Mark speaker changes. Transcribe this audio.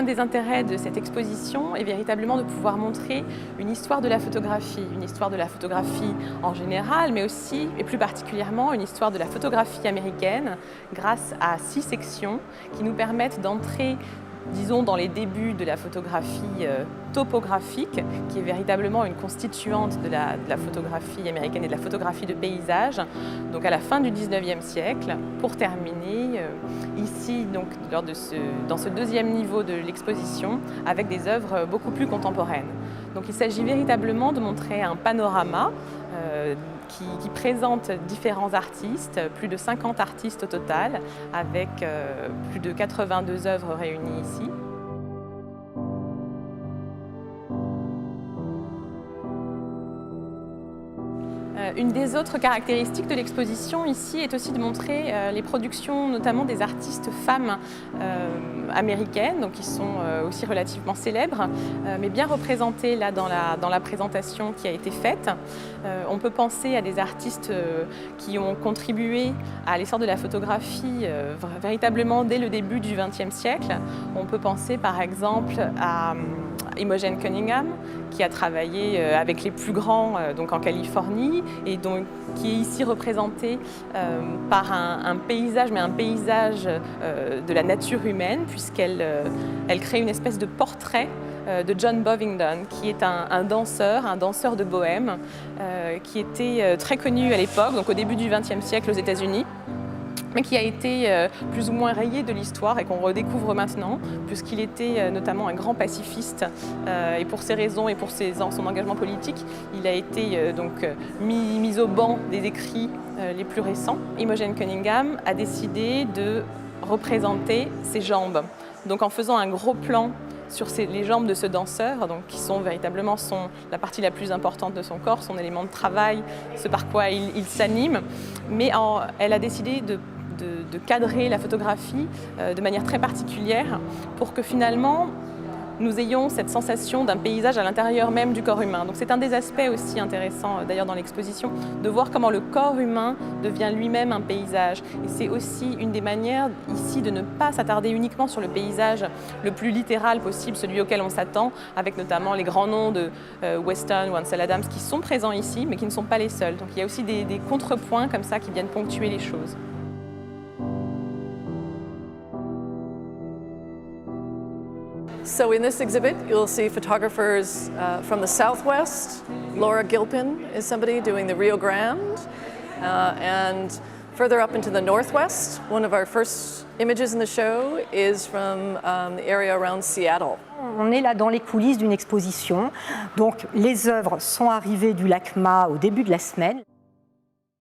Speaker 1: L'un des intérêts de cette exposition est véritablement de pouvoir montrer une histoire de la photographie en général, mais aussi et plus particulièrement une histoire de la photographie américaine grâce à 6 sections qui nous permettent d'entrer, disons, dans les débuts de la photographie topographique, qui est véritablement une constituante de la photographie américaine et de la photographie de paysage, donc à la fin du 19e siècle, pour terminer ici, donc, dans ce deuxième niveau de l'exposition, avec des œuvres beaucoup plus contemporaines. Donc il s'agit véritablement de montrer un panorama qui présente différents artistes, plus de 50 artistes au total, avec plus de 82 œuvres réunies ici. Une des autres caractéristiques de l'exposition ici est aussi de montrer les productions notamment des artistes femmes américaines, donc qui sont aussi relativement célèbres, mais bien représentées là dans la présentation qui a été faite. On peut penser à des artistes qui ont contribué à l'essor de la photographie véritablement dès le début du XXe siècle. On peut penser par exemple à Imogen Cunningham, qui a travaillé avec les plus grands donc en Californie et donc qui est ici représenté par un paysage, mais un paysage de la nature humaine, puisqu'elle crée une espèce de portrait de John Bovingdon, qui est un danseur de bohème, qui était très connu à l'époque, donc au début du XXe siècle aux États-Unis, mais qui a été plus ou moins rayé de l'histoire et qu'on redécouvre maintenant, puisqu'il était notamment un grand pacifiste et pour ces raisons et pour son engagement politique, il a été donc mis au banc des écrits les plus récents. Imogen Cunningham a décidé de représenter ses jambes, donc en faisant un gros plan sur les jambes de ce danseur, donc qui sont véritablement la partie la plus importante de son corps, son élément de travail, ce par quoi il s'anime, mais elle a décidé de cadrer la photographie de manière très particulière pour que finalement nous ayons cette sensation d'un paysage à l'intérieur même du corps humain. Donc c'est un des aspects aussi intéressants d'ailleurs dans l'exposition, de voir comment le corps humain devient lui-même un paysage. Et c'est aussi une des manières ici de ne pas s'attarder uniquement sur le paysage le plus littéral possible, celui auquel on s'attend, avec notamment les grands noms de Weston ou Ansel Adams qui sont présents ici, mais qui ne sont pas les seuls. Donc il y a aussi des contrepoints comme ça qui viennent ponctuer les choses.
Speaker 2: So in this exhibit, you'll see photographers from the Southwest. Laura Gilpin is somebody doing the Rio Grande. And further up into the Northwest, one of our first images in the show is from the area around Seattle.
Speaker 3: On est là dans les coulisses d'une exposition. Donc les œuvres sont arrivées du LACMA au début de la semaine.